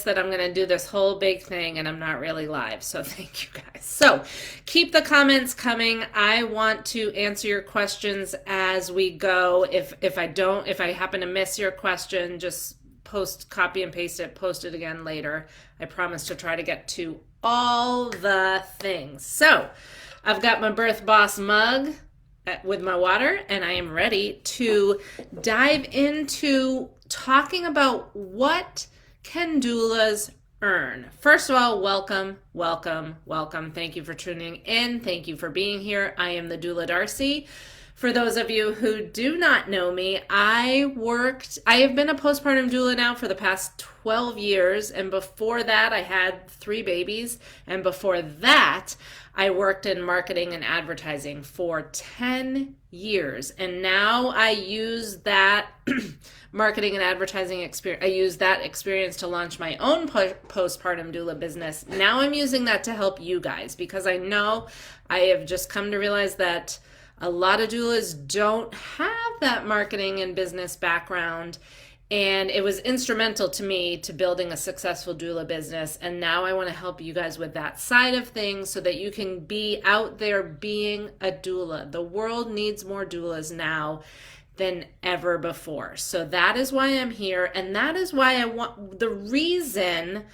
that I'm going to do this whole big thing and I'm not really live. So thank you guys. So keep the comments coming. I want to answer your questions as we go. If I happen to miss your question, just copy and paste it, post it again later. I promise to try to get to all the things. So I've got my Birth Boss mug with my water, and I am ready to dive into talking about what can doulas earn. First of all, welcome. Thank you for tuning in. Thank you for being here. I am the Doula Darcy. For those of you who do not know me, I have been a postpartum doula now for the past 12 years. And before that, I had 3 babies. And before that, I worked in marketing and advertising for 10 years. And now I use that marketing and advertising experience. I use that experience to launch my own postpartum doula business. Now I'm using that to help you guys, because I know I have just come to realize that a lot of doulas don't have that marketing and business background, and it was instrumental to me to building a successful doula business. And now I want to help you guys with that side of things so that you can be out there being a doula. The world needs more doulas now than ever before. So that is why I'm here, and that is why the reason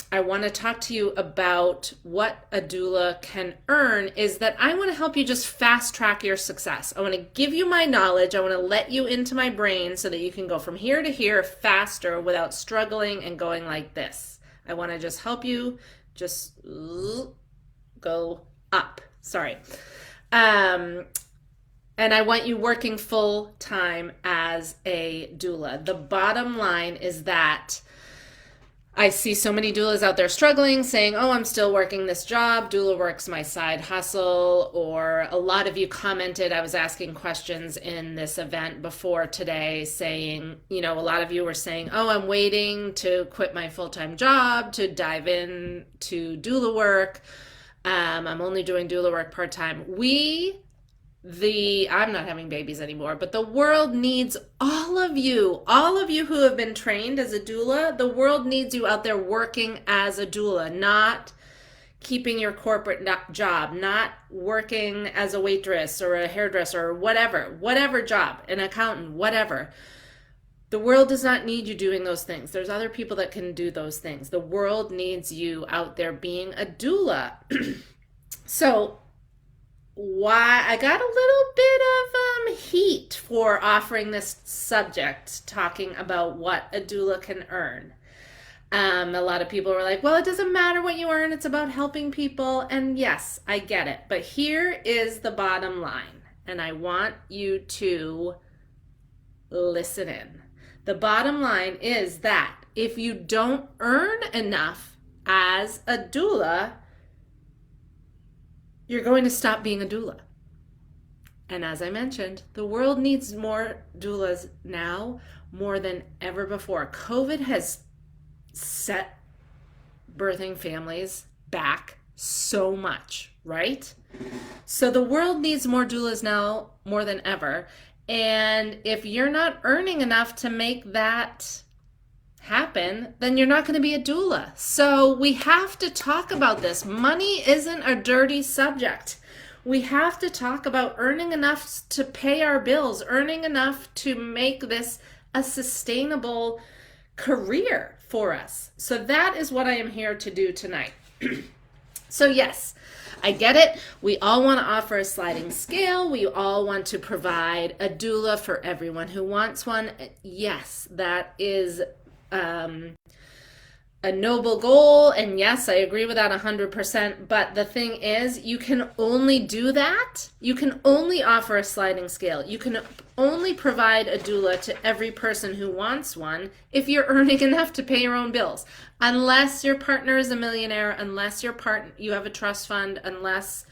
I want to talk to you about what a doula can earn is that I want to help you just fast track your success. I want to give you my knowledge. I want to let you into my brain so that you can go from here to here faster without struggling and going like this. I want to just help you just go up. Sorry. And I want you working full time as a doula. The bottom line is that I see so many doulas out there struggling, saying, oh, I'm still working this job. Doula work's my side hustle. Or a lot of you commented, I was asking questions in this event before today saying, a lot of you were saying, oh, I'm waiting to quit my full-time job to dive in to doula work. I'm only doing doula work part-time. I'm not having babies anymore, but the world needs all of you who have been trained as a doula. The world needs you out there working as a doula, not keeping your corporate job, not working as a waitress or a hairdresser or whatever job, an accountant, whatever. The world does not need you doing those things. There's other people that can do those things. The world needs you out there being a doula. So why I got a little bit of heat for offering this subject, talking about what a doula can earn. A lot of people were like, well, it doesn't matter what you earn, it's about helping people. And yes, I get it. But here is the bottom line, and I want you to listen in. The bottom line is that if you don't earn enough as a doula, you're going to stop being a doula. And as I mentioned, the world needs more doulas now more than ever before. COVID has set birthing families back so much, right? So the world needs more doulas now more than ever. And if you're not earning enough to make that happen, then you're not going to be a doula. So we have to talk about this. Money isn't a dirty subject. We have to talk about earning enough to pay our bills, earning enough to make this a sustainable career for us. So that is what I am here to do tonight. So yes, I get it. We all want to offer a sliding scale. We all want to provide a doula for everyone who wants one. Yes, that is a noble goal, and yes, I agree with that 100%, but the thing is, you can only do that, you can only offer a sliding scale, you can only provide a doula to every person who wants one if you're earning enough to pay your own bills. Unless your partner is a millionaire, unless you have a trust fund, unless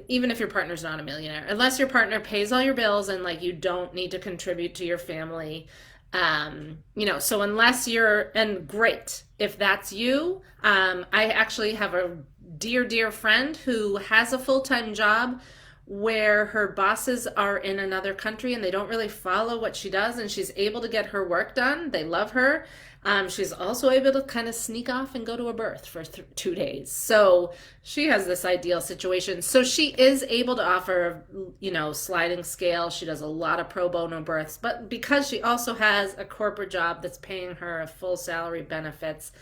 even if your partner's not a millionaire, unless your partner pays all your bills and you don't need to contribute to your family. So unless and great, if that's you, I actually have a dear friend who has a full-time job where her bosses are in another country and they don't really follow what she does, and she's able to get her work done. They love her. She's also able to kind of sneak off and go to a birth for 2 days. So she has this ideal situation. So she is able to offer, sliding scale. She does a lot of pro bono births, but because she also has a corporate job that's paying her a full salary, benefits,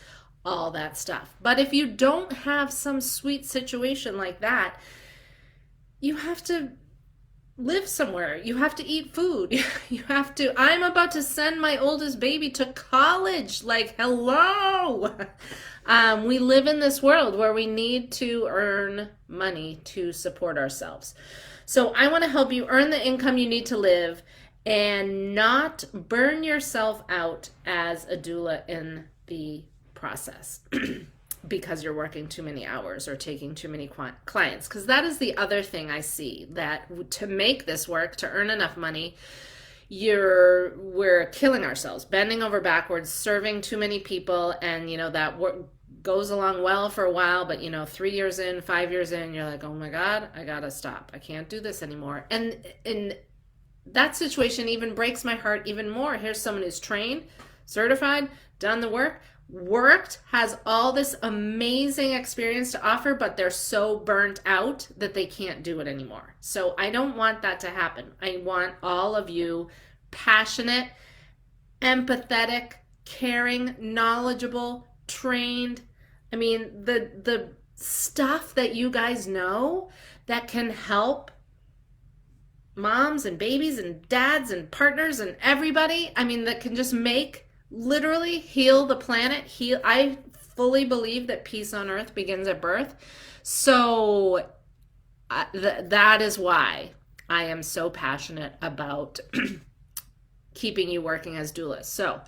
all that stuff. But if you don't have some sweet situation like that, you have to live somewhere. You have to eat food. I'm about to send my oldest baby to college. Like, hello. We live in this world where we need to earn money to support ourselves. So I want to help you earn the income you need to live and not burn yourself out as a doula in the process because you're working too many hours or taking too many clients. Because that is the other thing I see, that to make this work, to earn enough money, we're killing ourselves, bending over backwards, serving too many people, and that work goes along well for a while, but 3 years in, 5 years in, you're like, oh my God, I gotta stop. I can't do this anymore. And that situation even breaks my heart even more. Here's someone who's trained, certified, done the work, worked, has all this amazing experience to offer, but they're so burnt out that they can't do it anymore. So I don't want that to happen. I want all of you passionate, empathetic, caring, knowledgeable, trained. I mean, the stuff that you guys know that can help moms and babies and dads and partners and everybody, that can just literally heal the planet. I fully believe that peace on earth begins at birth. So that is why I am so passionate about keeping you working as doulas. So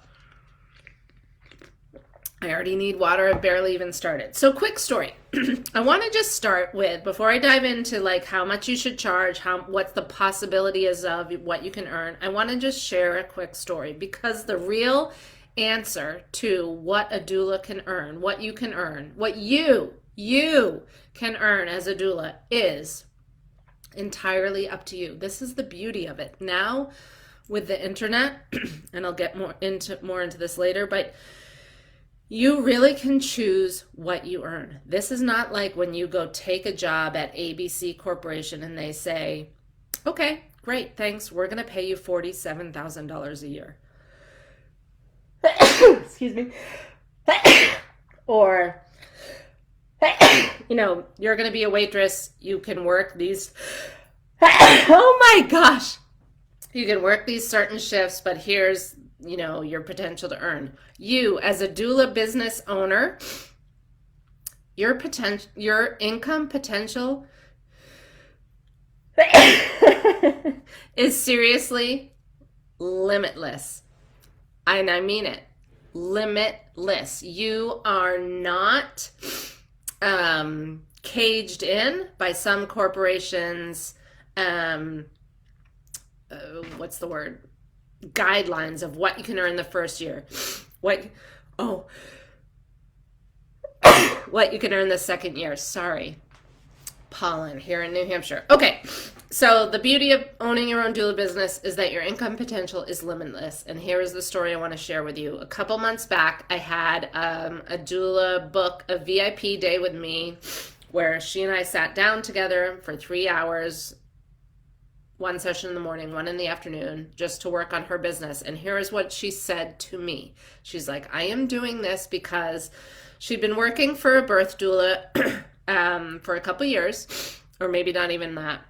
I already need water. I've barely even started. So quick story. I want to just start with, before I dive into how much you should charge, what the possibility is of what you can earn, I want to just share a quick story, because the real answer to what a doula can earn, what you can earn, what you can earn as a doula is entirely up to you. This is the beauty of it. Now with the internet, and I'll get more into this later, but you really can choose what you earn. This is not like when you go take a job at ABC Corporation and they say, okay, great, thanks, we're going to pay you $47,000 a year. Excuse me. Or, you're going to be a waitress. You can work these, oh my gosh, you can work these certain shifts, but here's your potential to earn. You, as a doula business owner, your income potential is seriously limitless. And I mean it, limitless. You are not caged in by some corporations, what's the word? Guidelines of what you can earn the first year, what you can earn the second year. Sorry, pollen here in New Hampshire. Okay, so the beauty of owning your own doula business is that your income potential is limitless. And here is the story I want to share with you. A couple months back, I had a doula book a VIP day with me, where she and I sat down together for 3 hours. One session in the morning, one in the afternoon, just to work on her business. And here is what she said to me. She's like, I am doing this because she'd been working for a birth doula for a couple years, or maybe not even that.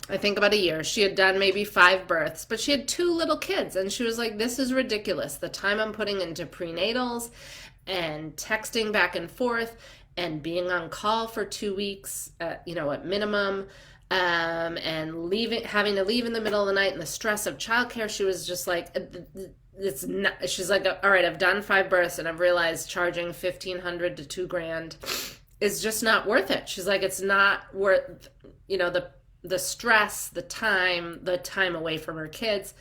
I think about a year. She had done maybe 5 births, but she had 2 little kids. And she was like, this is ridiculous. The time I'm putting into prenatals and texting back and forth and being on call for 2 weeks, at minimum, and having to leave in the middle of the night, and the stress of childcare. She was just like, it's not. She's like, all right, I've done 5 births, and I've realized charging $1,500 to $2,000 is just not worth it. She's like, it's not worth, the stress, the time away from her kids.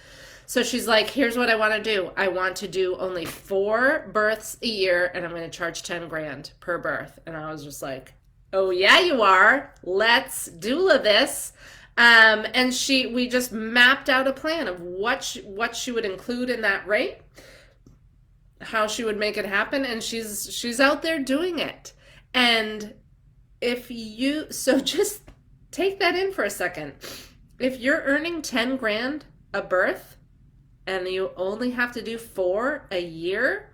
So she's like, here's what I want to do. I want to do only 4 births a year, and I'm going to charge $10,000 per birth. And I was just like, oh yeah, you are. Let's doula this. And we just mapped out a plan of what she would include in that rate, how she would make it happen, and she's out there doing it. And so just take that in for a second. If you're earning 10 grand a birth and you only have to do 4 a year,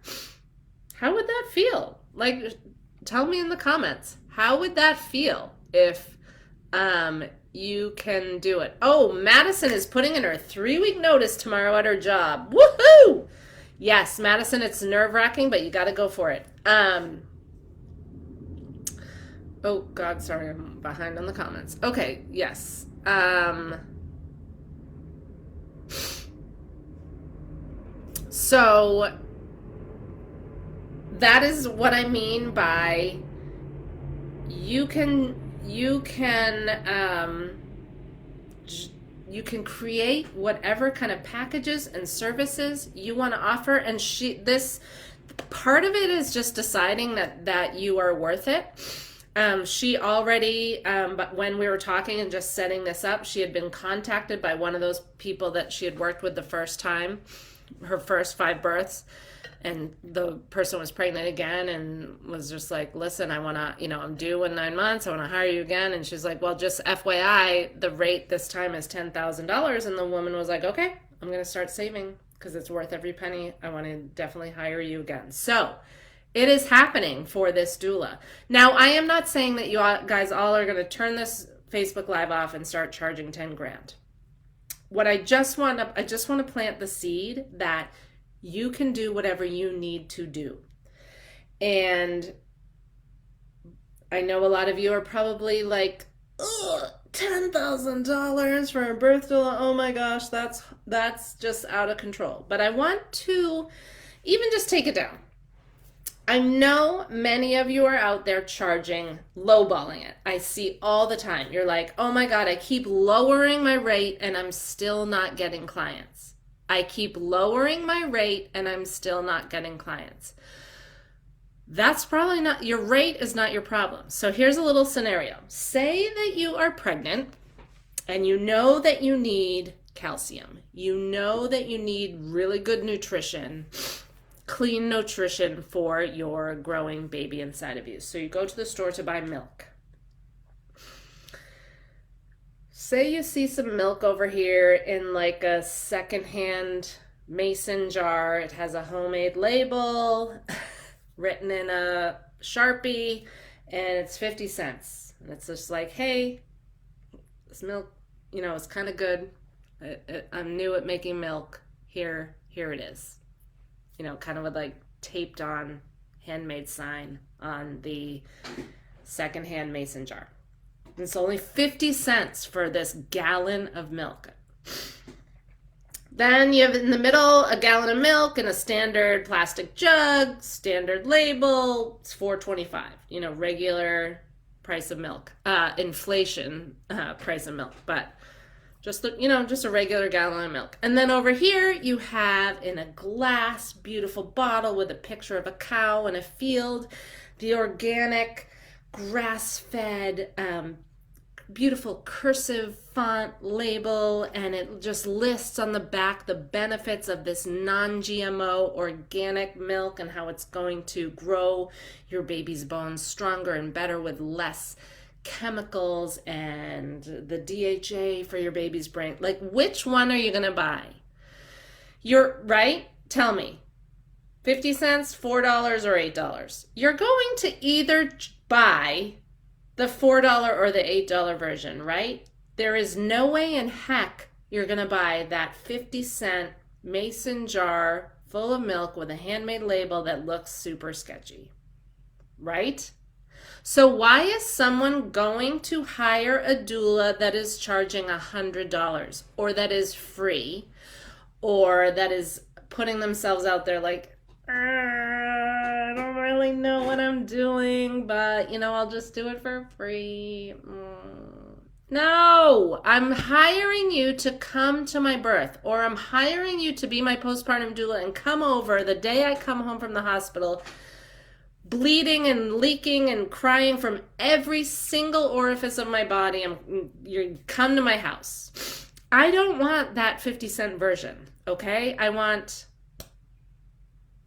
how would that feel? Like, tell me in the comments, how would that feel if you can do it? Oh, Madison is putting in her 3-week notice tomorrow at her job. Woohoo! Yes, Madison, it's nerve-wracking, but you got to go for it. Oh, God, sorry, I'm behind on the comments. Okay, yes. So that is what I mean by you can create whatever kind of packages and services you want to offer, and this part of it is just deciding that you are worth it. She already, but when we were talking and just setting this up, she had been contacted by one of those people that she had worked with the first time, her first 5 births, and the person was pregnant again and was just like, listen, I want to, I'm due in 9 months. I want to hire you again. And she's like, well, just FYI, the rate this time is $10,000. And the woman was like, okay, I'm going to start saving because it's worth every penny. I want to definitely hire you again. So it is happening for this doula. Now, I am not saying that you guys all are going to turn this Facebook Live off and start charging 10 grand. What I just want to plant the seed that you can do whatever you need to do. And I know a lot of you are probably like, $10,000 for a birth doula. Oh my gosh, that's just out of control. But I want to even just take it down. I know many of you are out there charging, lowballing it. I see all the time. You're like, oh my God, I keep lowering my rate and I'm still not getting clients. I keep lowering my rate and I'm still not getting clients. That's probably not, your rate is not your problem. So here's a little scenario. Say that you are pregnant and you know that you need calcium. You know that you need really good nutrition, clean nutrition for your growing baby inside of you. So you go to the store to buy milk. Say you see some milk over here in like a secondhand mason jar. It has a homemade label written in a Sharpie, and it's 50 cents. And it's just like, hey, this milk, it's kind of good. I'm new at making milk. Here it is. Kind of with like taped on handmade sign on the secondhand mason jar. It's only 50 cents for this gallon of milk. Then you have in the middle a gallon of milk in a standard plastic jug, standard label. It's $4.25. Regular price of milk, inflation price of milk, but just a regular gallon of milk. And then over here you have in a glass beautiful bottle with a picture of a cow in a field, the organic grass-fed beautiful cursive font label, and it just lists on the back the benefits of this non-GMO organic milk and how it's going to grow your baby's bones stronger and better with less chemicals and the DHA for your baby's brain. Like, which one are you going to buy? You're right? Tell me. 50 cents, $4, or $8. You're going to either buy the $4 or the $8 version, right? There is no way in heck you're going to buy that 50-cent mason jar full of milk with a handmade label that looks super sketchy, right? So why is someone going to hire a doula that is charging $100 or that is free or that is putting themselves out there like, I don't really know what I'm doing, but I'll just do it for free. No, I'm hiring you to come to my birth, or I'm hiring you to be my postpartum doula and come over the day I come home from the hospital bleeding and leaking and crying from every single orifice of my body. You come to my house. I don't want that 50-cent version, okay? I want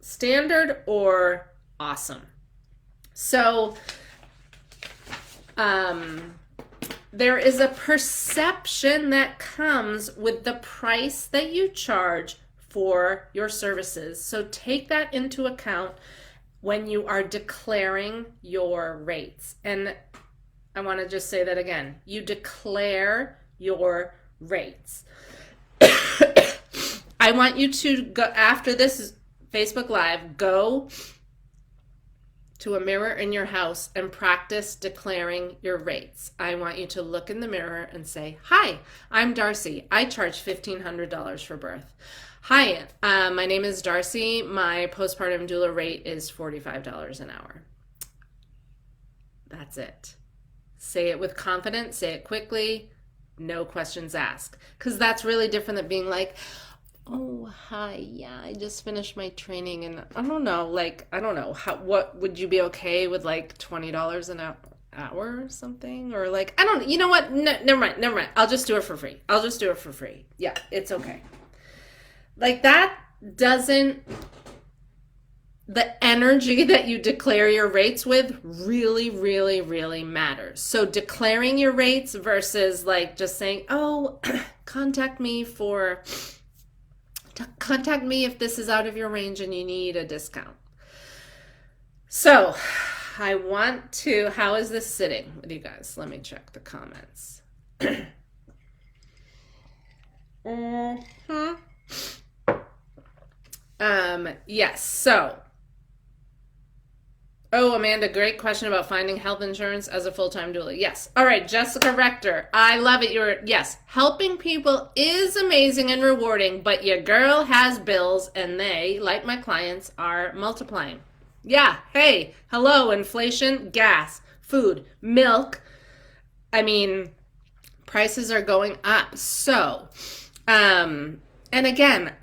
standard or awesome. So, there is a perception that comes with the price that you charge for your services. So take that into account when you are declaring your rates. And I want to just say that again. You declare your rates. I want you to go, after this Facebook Live, go to a mirror in your house and practice declaring your rates. I want you to look in the mirror and say, "Hi, I'm Darcy. I charge $1,500 for birth. Hi, my name is Darcy. My postpartum doula rate is $45 an hour." That's it. Say it with confidence. Say it quickly. No questions asked. Because that's really different than being like, "Oh, hi, yeah, I just finished my training and I don't know, what would you be okay with, like $20 an hour or something?" Or like, I don't, you know what? No, never mind. I'll just do it for free. Yeah, it's okay. Like that doesn't, the energy that you declare your rates with really, really, really matters. So declaring your rates versus like just saying, "Oh, contact me if this is out of your range and you need a discount." So how is this sitting with you guys? Let me check the comments. Yes, so. Oh, Amanda, great question about finding health insurance as a full-time doula. Yes. All right, Jessica Rector, I love it. Yes, helping people is amazing and rewarding, but your girl has bills and they, like my clients, are multiplying. Yeah, hey, hello, inflation, gas, food, milk. I mean, prices are going up. So, and again,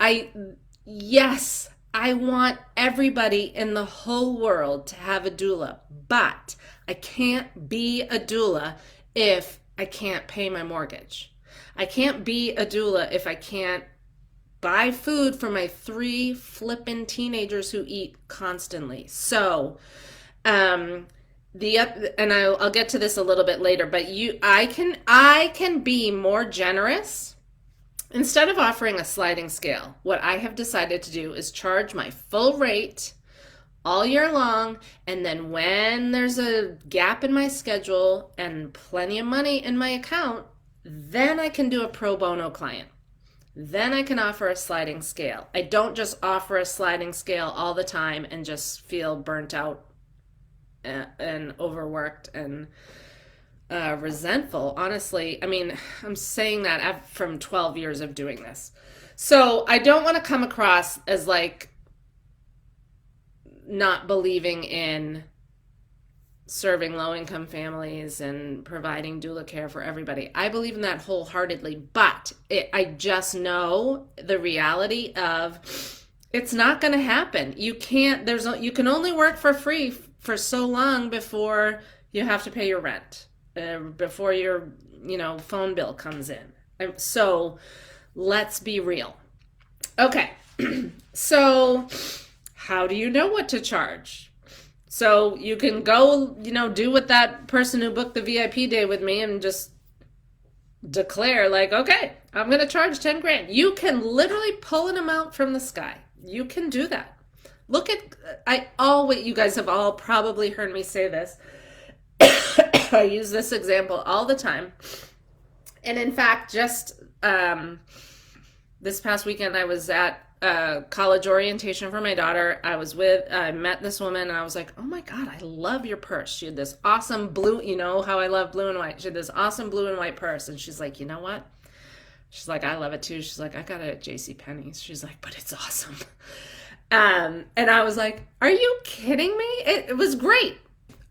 yes, I want everybody in the whole world to have a doula, but I can't be a doula if I can't pay my mortgage. I can't be a doula if I can't buy food for my 3 flippin' teenagers who eat constantly. So, and I'll get to this a little bit later, but I can be more generous. Instead of offering a sliding scale, what I have decided to do is charge my full rate all year long, and then when there's a gap in my schedule and plenty of money in my account, then I can do a pro bono client. Then I can offer a sliding scale. I don't just offer a sliding scale all the time and just feel burnt out and overworked and resentful. Honestly, I mean, I'm saying that from 12 years of doing this. So I don't want to come across as like not believing in serving low-income families and providing doula care for everybody. I believe in that wholeheartedly, but I just know the reality of it's not going to happen. You can only work for free for so long before you have to pay your rent. Before your, phone bill comes in. So let's be real. Okay. So how do you know what to charge? So you can go, do what that person who booked the VIP day with me and just declare like, okay, I'm going to charge 10 grand. You can literally pull an amount from the sky. You can do that. You guys have all probably heard me say this. I use this example all the time. And in fact, just this past weekend, I was at college orientation for my daughter. I met this woman and I was like, "Oh my God, I love your purse." She had this awesome blue, how I love blue and white. She had this awesome blue and white purse. And she's like, "You know what?" She's like, "I love it too." She's like, "I got it at JCPenney's." She's like, "But it's awesome." And I was like, "Are you kidding me?" It was great.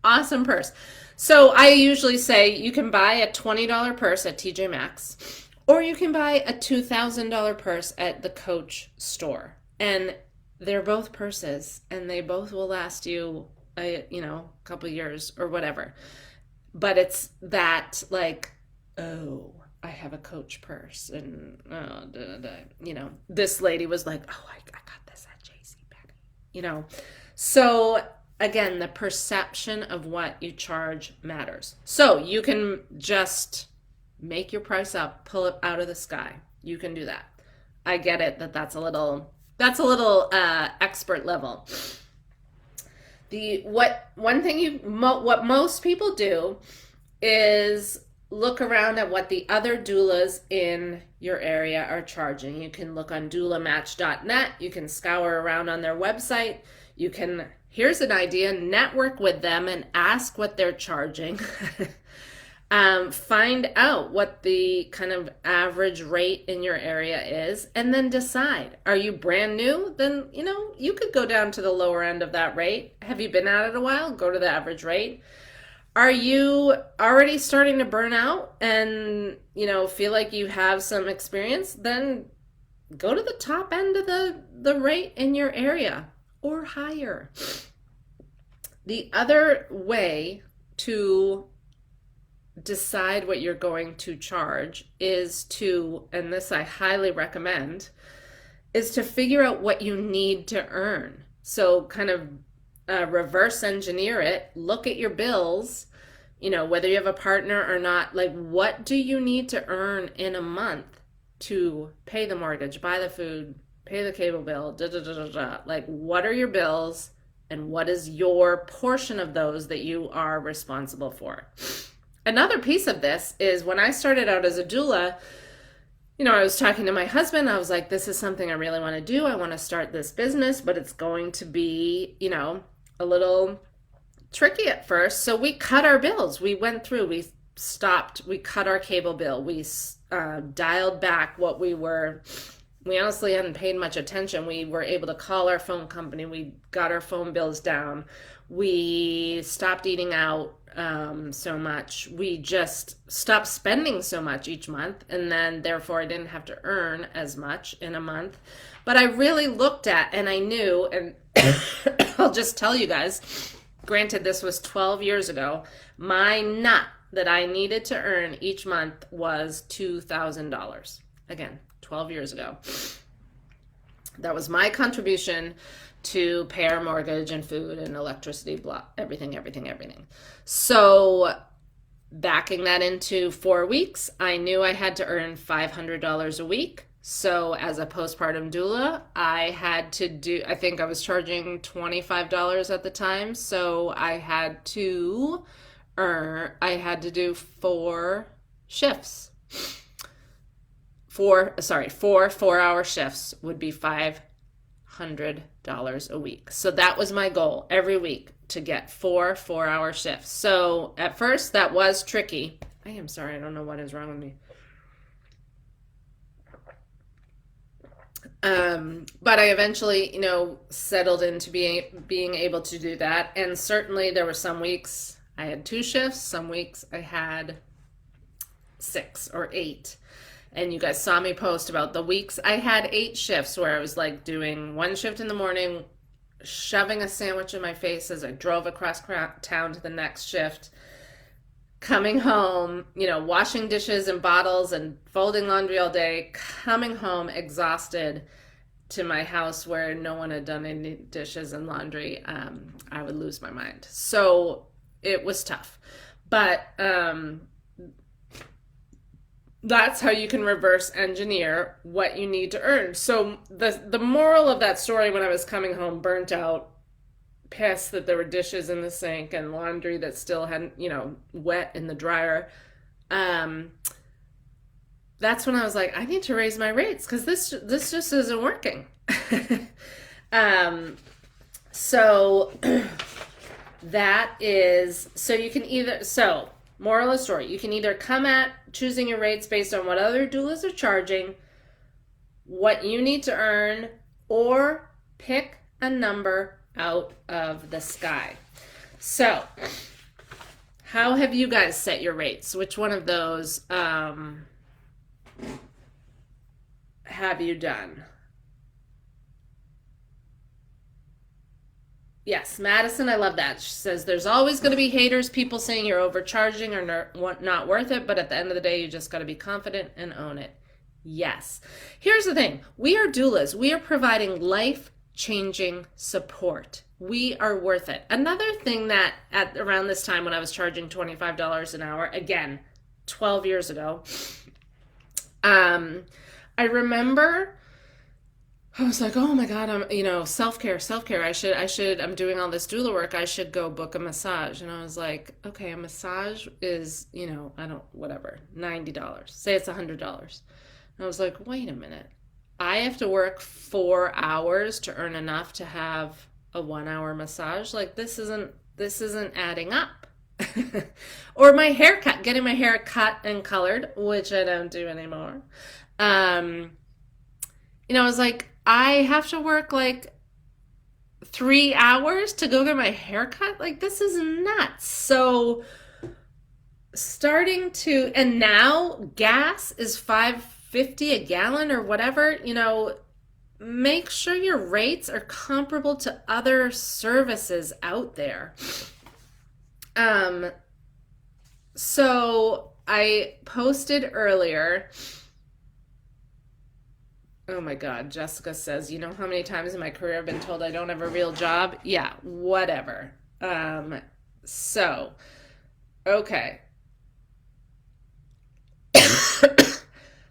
Awesome purse. So I usually say you can buy a $20 purse at TJ Maxx, or you can buy a $2,000 purse at the Coach store. And they're both purses, and they both will last you a couple years or whatever. But it's that like, oh, I have a Coach purse, and this lady was like, oh, I got this at JCPenney. So again, the perception of what you charge matters. So you can just make your price up, pull it out of the sky. You can do that. I get it that's a little expert level. What most people do is look around at what the other doulas in your area are charging. You can look on doulamatch.net. You can scour around on their website. You can, here's an idea, network with them and ask what they're charging. Find out what the kind of average rate in your area is, and then decide. Are you brand new? Then, you could go down to the lower end of that rate. Have you been at it a while? Go to the average rate. Are you already starting to burn out and, feel like you have some experience? Then go to the top end of the rate in your area or higher. The other way to decide what you're going to charge is to, and this I highly recommend, is to figure out what you need to earn. So kind of reverse engineer it, look at your bills, whether you have a partner or not, like what do you need to earn in a month to pay the mortgage, buy the food, pay the cable bill, like what are your bills and what is your portion of those that you are responsible for? Another piece of this is when I started out as a doula, I was talking to my husband. I was like, this is something I really want to do. I want to start this business, but it's going to be, a little tricky at first. So we cut our bills. We went through, we cut our cable bill. We dialed back what we honestly hadn't paid much attention. We were able to call our phone company. We got our phone bills down. We stopped eating out so much. We just stopped spending so much each month, and then therefore I didn't have to earn as much in a month. But I really looked at, and I knew, and I'll just tell you guys, granted this was 12 years ago, my nut that I needed to earn each month was $2,000. Again, 12 years ago. That was my contribution to pay our mortgage and food and electricity, blah, everything. So backing that into 4 weeks, I knew I had to earn $500 a week. So as a postpartum doula, I think I was charging $25 at the time. So I had to do 4 shifts. 4 4-hour shifts would be $500 a week. So that was my goal every week, to get 4 4-hour shifts. So at first that was tricky. I am sorry, I don't know what is wrong with me. But I eventually, settled into being able to do that. And certainly there were some weeks I had 2 shifts, some weeks I had 6 or 8. And you guys saw me post about the weeks I had 8 shifts, where I was like doing 1 shift in the morning, shoving a sandwich in my face as I drove across town to the next shift, coming home, washing dishes and bottles and folding laundry all day, coming home exhausted to my house where no one had done any dishes and laundry. I would lose my mind. So it was tough. But that's how you can reverse engineer what you need to earn. So the moral of that story, when I was coming home burnt out, pissed that there were dishes in the sink and laundry that still hadn't, wet in the dryer, that's when I was like, I need to raise my rates, because this just isn't working. So that is, so you can either, so moral of the story, you can either come at choosing your rates based on what other doulas are charging, what you need to earn, or pick a number out of the sky. So how have you guys set your rates? Which one of those have you done? Yes, Madison, I love that. She says there's always going to be haters, people saying you're overcharging or not worth it, but at the end of the day, you just got to be confident and own it. Yes. Here's the thing. We are doulas. We are providing life-changing support. We are worth it. Another thing that at around this time when I was charging $25 an hour, again, 12 years ago, I remember I was like, oh my God, self-care. I'm doing all this doula work. I should go book a massage. And I was like, okay, a massage is, whatever, $90. Say it's $100. And I was like, wait a minute. I have to work 4 hours to earn enough to have a 1 hour massage. Like this isn't adding up. Or my haircut, getting my hair cut and colored, which I don't do anymore. I was like, I have to work like 3 hours to go get my hair cut. Like this is nuts. So and now gas is $5.50 a gallon or whatever, make sure your rates are comparable to other services out there. So I posted earlier. Oh my God, Jessica says, you know how many times in my career I've been told I don't have a real job? Yeah, whatever. Okay.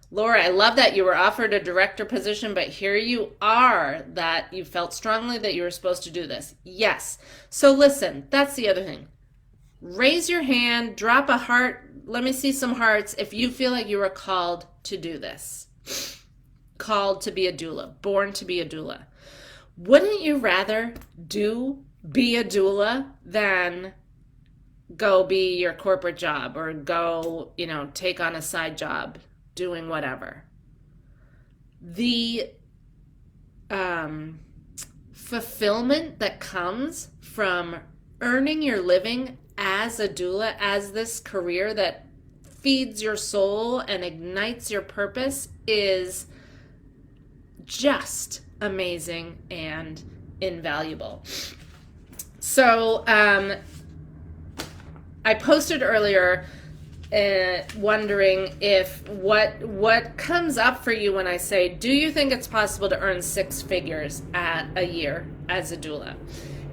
Laura, I love that you were offered a director position, but here you are, that you felt strongly that you were supposed to do this. Yes. So listen, that's the other thing. Raise your hand, drop a heart. Let me see some hearts if you feel like you were called to do this. Called to be a doula, born to be a doula. Wouldn't you rather be a doula than go be your corporate job or go, take on a side job doing whatever? The fulfillment that comes from earning your living as a doula, as this career that feeds your soul and ignites your purpose, is just amazing and invaluable. So I posted earlier wondering if what comes up for you when I say, do you think it's possible to earn 6 figures at a year as a doula?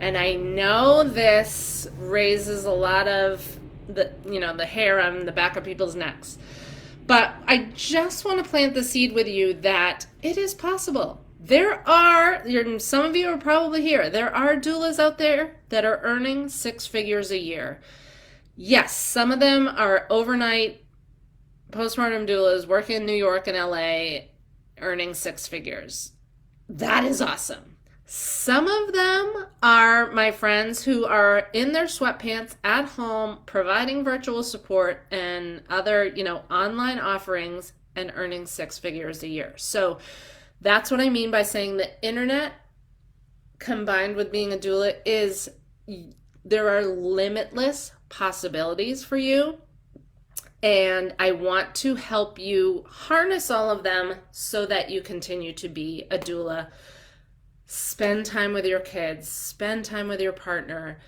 And I know this raises a lot of the hair on the back of people's necks. But I just want to plant the seed with you that it is possible. Some of you are probably here. There are doulas out there that are earning 6 figures a year. Yes, some of them are overnight postpartum doulas working in New York and LA, earning 6 figures. That is awesome. Some of them are my friends who are in their sweatpants at home, providing virtual support and other, online offerings and earning 6 figures a year. So that's what I mean by saying the internet combined with being a doula is, there are limitless possibilities for you. And I want to help you harness all of them so that you continue to be a doula. Spend time with your kids, spend time with your partner.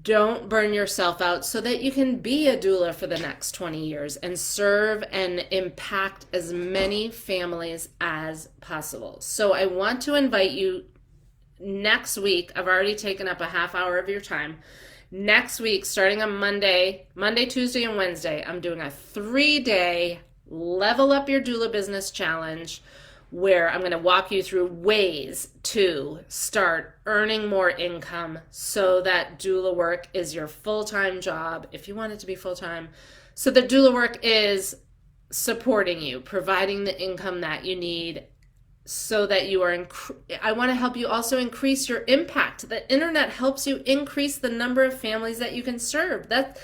Don't burn yourself out so that you can be a doula for the next 20 years and serve and impact as many families as possible. So I want to invite you next week. I've already taken up a half hour of your time. Next week, starting on Monday, Tuesday, and Wednesday, I'm doing a 3-day Level Up Your Doula Business Challenge, where I'm going to walk you through ways to start earning more income so that doula work is your full-time job, if you want it to be full-time, so that doula work is supporting you, providing the income that you need, so that you are, I want to help you also increase your impact. The internet helps you increase the number of families that you can serve. That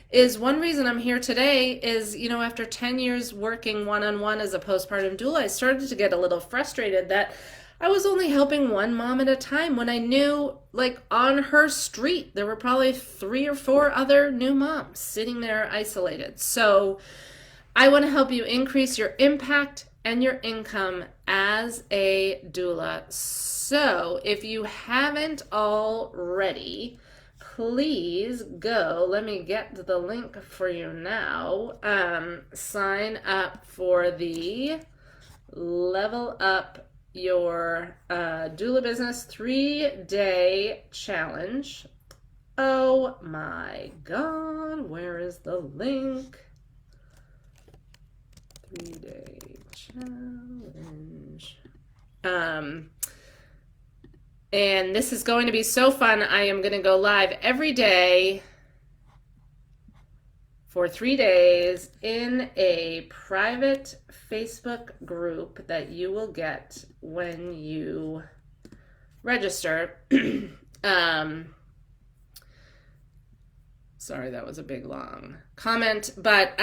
is one reason I'm here today is, after 10 years working one-on-one as a postpartum doula, I started to get a little frustrated that I was only helping one mom at a time when I knew, on her street, there were probably 3 or 4 other new moms sitting there isolated. So I want to help you increase your impact and your income as a doula So if you haven't already, please go. Let me get the link for you now. Sign up for the Level Up Your Doula Business 3-day challenge. Oh my God, where is the link? 3-day challenge. And this is going to be so fun. I am going to go live every day for 3 days in a private Facebook group that you will get when you register. Sorry, that was a big long comment, but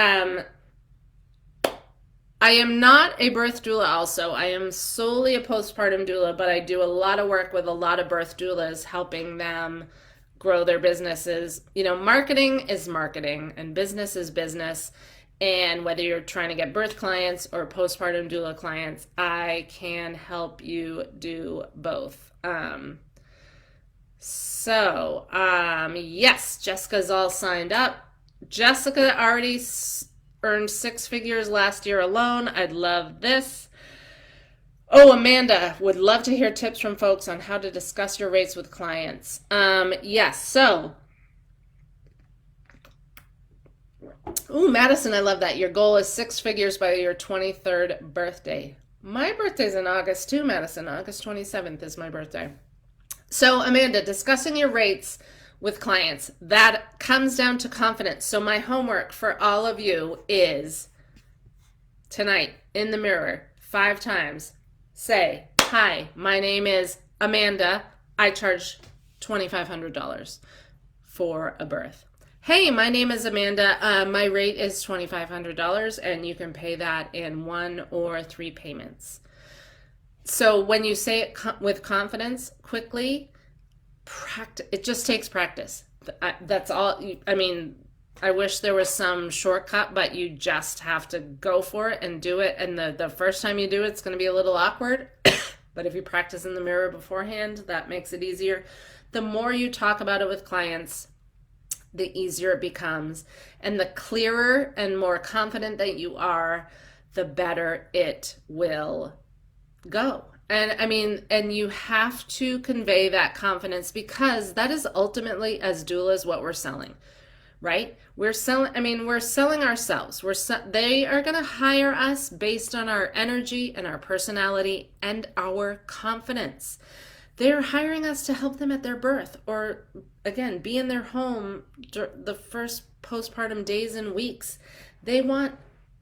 I am not a birth doula also. I am solely a postpartum doula, but I do a lot of work with a lot of birth doulas, helping them grow their businesses. You know, marketing is marketing and business is business. And whether you're trying to get birth clients or postpartum doula clients, I can help you do both. Yes, Jessica's all signed up. Jessica already earned 6 figures last year alone. I'd love this. Oh, Amanda would love to hear tips from folks on how to discuss your rates with clients. Yes, so. Ooh, Madison, I love that. Your goal is 6 figures by your 23rd birthday. My birthday's in August too, Madison. August 27th is my birthday. So, Amanda, discussing your rates with clients, that comes down to confidence. So my homework for all of you is tonight in the mirror 5 times, say, hi, my name is Amanda. I charge $2,500 for a birth. Hey, my name is Amanda. My rate is $2,500 and you can pay that in 1 or 3 payments. So when you say it with confidence, quickly, practice. It just takes practice. That's all. I mean, I wish there was some shortcut, but you just have to go for it and do it. And the first time you do it, it's going to be a little awkward. But if you practice in the mirror beforehand, that makes it easier. The more you talk about it with clients, the easier it becomes. And the clearer and more confident that you are, the better it will go. And I mean, and you have to convey that confidence, because that is ultimately, as doulas, what we're selling, right? We're selling ourselves. They are going to hire us based on our energy and our personality and our confidence. They're hiring us to help them at their birth, or again, be in their home the first postpartum days and weeks. They want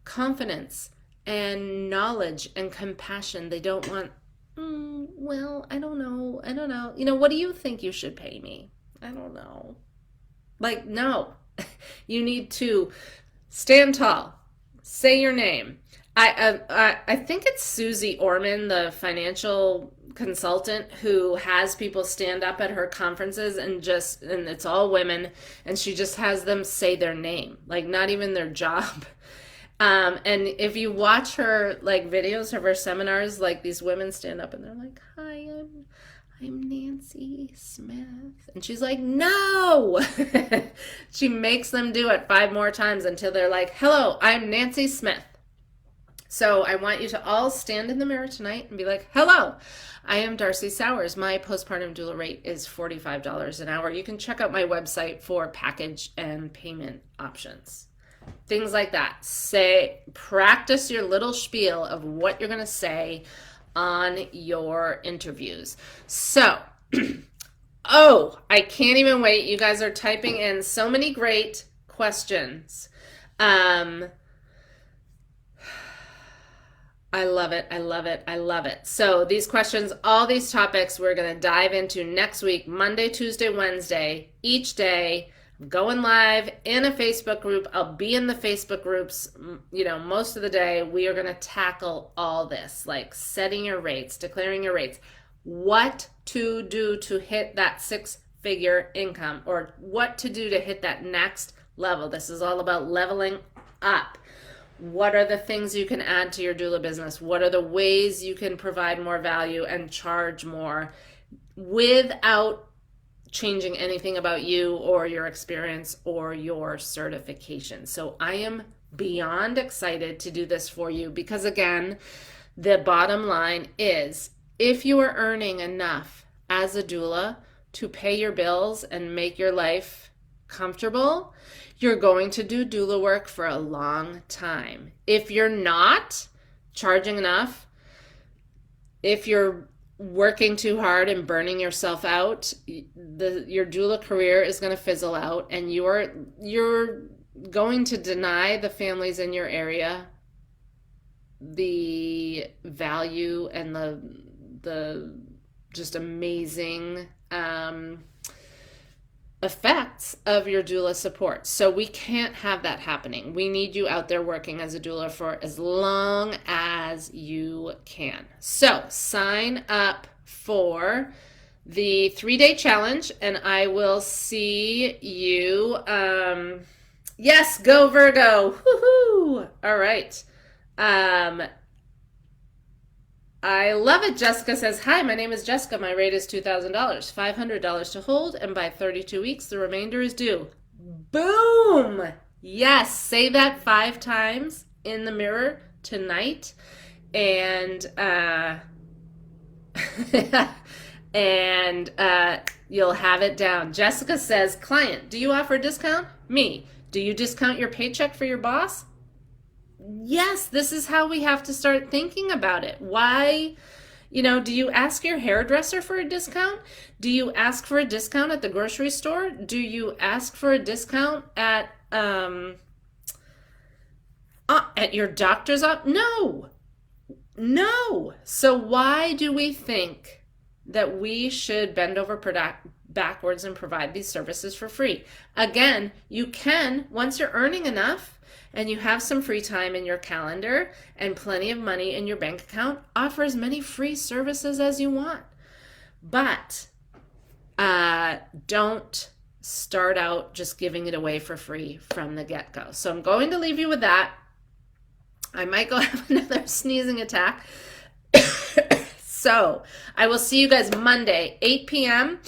confidence and knowledge and compassion. They don't want, well, I don't know. You know, what do you think you should pay me? I don't know. Like, no. You need to stand tall. Say your name. I think it's Susie Orman, the financial consultant, who has people stand up at her conferences and it's all women, and she just has them say their name, like not even their job. And if you watch her like videos of her seminars, like these women stand up and they're like, hi, I'm Nancy Smith. And she's like, no. She makes them do it 5 more times until they're like, hello, I'm Nancy Smith. So I want you to all stand in the mirror tonight and be like, hello, I am Darcy Sauers. My postpartum doula rate is $45 an hour. You can check out my website for package and payment options. Things like that. Practice your little spiel of what you're going to say on your interviews. So, I can't even wait. You guys are typing in so many great questions. I love it. I love it. I love it. So these questions, all these topics, we're going to dive into next week, Monday, Tuesday, Wednesday, each day. I'm going live in a Facebook group. I'll be in the Facebook groups, most of the day. We are going to tackle all this, like setting your rates, declaring your rates, what to do to hit that 6-figure income, or what to do to hit that next level. This is all about leveling up. What are the things you can add to your doula business? What are the ways you can provide more value and charge more without changing anything about you or your experience or your certification? So I am beyond excited to do this for you because, again, the bottom line is if you are earning enough as a doula to pay your bills and make your life comfortable, you're going to do doula work for a long time. If you're not charging enough, if you're working too hard and burning yourself out, your doula career is going to fizzle out, and you're going to deny the families in your area the value and the just amazing effects of your doula support. So we can't have that happening. We need you out there working as a doula for as long as you can. So sign up for the 3-day challenge, and I will see you. Yes, go Virgo. Woohoo! All right. I love it. Jessica says, hi, my name is Jessica. My rate is $2,000, $500 to hold, and by 32 weeks, the remainder is due. Boom! Yes, say that 5 times in the mirror tonight, and you'll have it down. Jessica says, client, do you offer a discount? Me, do you discount your paycheck for your boss? Yes, this is how we have to start thinking about it. Why, do you ask your hairdresser for a discount? Do you ask for a discount at the grocery store? Do you ask for a discount at your doctor's office? No. So why do we think that we should bend over backwards and provide these services for free? Again, you can, once you're earning enough, and you have some free time in your calendar and plenty of money in your bank account, offer as many free services as you want. But don't start out just giving it away for free from the get-go. So I'm going to leave you with that. I might go have another sneezing attack. So I will see you guys Monday, 8 p.m.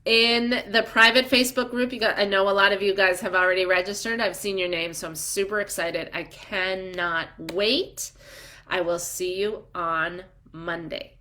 in the private Facebook group. I know a lot of you guys have already registered. I've seen your name, so I'm super excited. I cannot wait. I will see you on Monday.